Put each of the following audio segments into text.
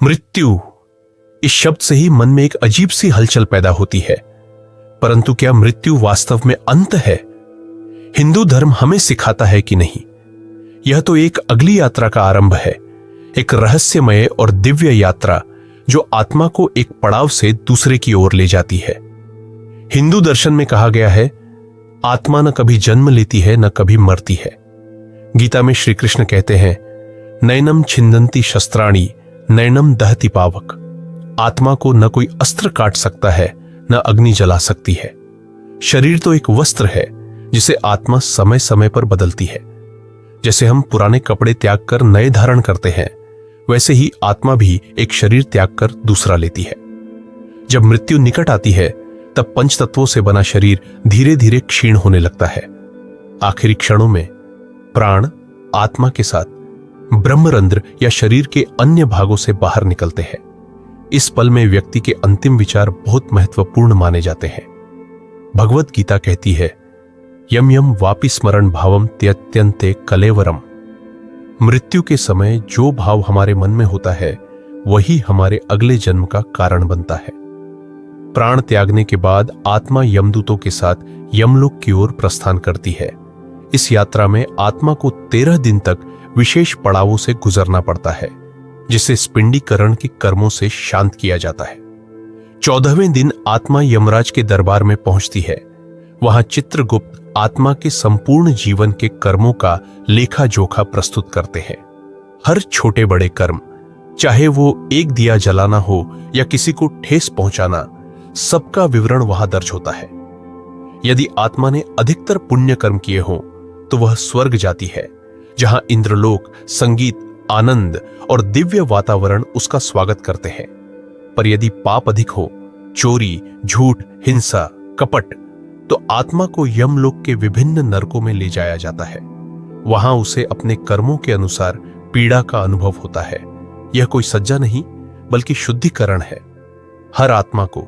मृत्यु, इस शब्द से ही मन में एक अजीब सी हलचल पैदा होती है। परंतु क्या मृत्यु वास्तव में अंत है? हिंदू धर्म हमें सिखाता है कि नहीं? यह तो एक अगली यात्रा का आरंभ है, एक रहस्यमय और दिव्य यात्रा जो आत्मा को एक पड़ाव से दूसरे की ओर ले जाती है। हिंदू दर्शन में कहा गया है, आत्मा न कभी जन्म लेती है न कभी मरती है। गीता में श्री कृष्ण कहते हैं, नैनम छिंदंती शस्त्राणी नैनम दहति पावक। आत्मा को न कोई अस्त्र काट सकता है न अग्नि जला सकती है। शरीर तो एक वस्त्र है जिसे आत्मा समय समय पर बदलती है। जैसे हम पुराने कपड़े त्याग कर नए धारण करते हैं, वैसे ही आत्मा भी एक शरीर त्याग कर दूसरा लेती है। जब मृत्यु निकट आती है तब पंच तत्वों से बना शरीर धीरे धीरे क्षीण होने लगता है। आखिरी क्षणों में प्राण आत्मा के साथ ब्रह्मरंध्र या शरीर के अन्य भागों से बाहर निकलते हैं। इस पल में व्यक्ति के अंतिम विचार बहुत महत्वपूर्ण माने जाते हैं। भगवत गीता कहती है, यम यम वापि स्मरण भावम त्यत्यन्ते कलेवरम। मृत्यु के समय जो भाव हमारे मन में होता है वही हमारे अगले जन्म का कारण बनता है। प्राण त्यागने के बाद आत्मा यमदूतों के साथ यमलोक की ओर प्रस्थान करती है। इस यात्रा में आत्मा को 13 दिन तक विशेष पड़ावों से गुजरना पड़ता है, जिसे स्पिंडीकरण के कर्मों से शांत किया जाता है। 14वें दिन आत्मा यमराज के दरबार में पहुंचती है। वहां चित्रगुप्त आत्मा के संपूर्ण जीवन के कर्मों का लेखा जोखा प्रस्तुत करते हैं। हर छोटे बड़े कर्म, चाहे वो एक दिया जलाना हो या किसी को ठेस पहुंचाना, सबका विवरण वहां दर्ज होता है। यदि आत्मा ने अधिकतर पुण्य कर्म किए हों तो वह स्वर्ग जाती है, जहां इंद्रलोक, संगीत, आनंद और दिव्य वातावरण उसका स्वागत करते हैं। पर यदि पाप अधिक हो, चोरी, झूठ, हिंसा, कपट, तो आत्मा को यमलोक के विभिन्न नरकों में ले जाया जाता है। वहां उसे अपने कर्मों के अनुसार पीड़ा का अनुभव होता है। यह कोई सज्जा नहीं बल्कि शुद्धिकरण है। हर आत्मा को,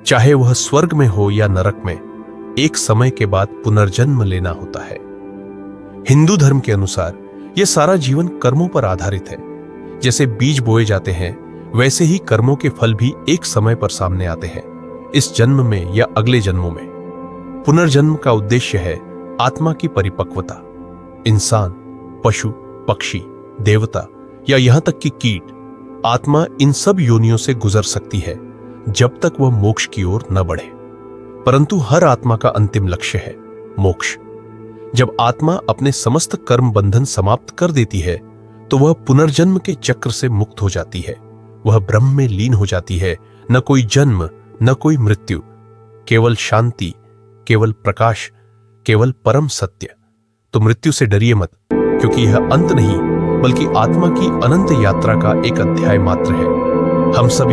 चाहे वह स्वर्ग में हो या नरक में, एक समय के बाद पुनर्जन्म लेना होता है। हिंदू धर्म के अनुसार यह सारा जीवन कर्मों पर आधारित है। जैसे बीज बोए जाते हैं, वैसे ही कर्मों के फल भी एक समय पर सामने आते हैं, इस जन्म में या अगले जन्मों में। पुनर्जन्म का उद्देश्य है आत्मा की परिपक्वता। इंसान, पशु, पक्षी, देवता या यहां तक कि कीट, आत्मा इन सब योनियों से गुजर सकती है जब तक वह मोक्ष की ओर न बढ़े। परंतु हर आत्मा का अंतिम लक्ष्य है मोक्ष। जब आत्मा अपने समस्त कर्म बंधन समाप्त कर देती है तो वह पुनर्जन्म के चक्र से मुक्त हो जाती है। वह ब्रह्म में लीन हो जाती है। न कोई जन्म, न कोई मृत्यु, केवल शांति, केवल प्रकाश, केवल परम सत्य। तो मृत्यु से डरिए मत, क्योंकि यह अंत नहीं बल्कि आत्मा की अनंत यात्रा का एक अध्याय मात्र है। हम सब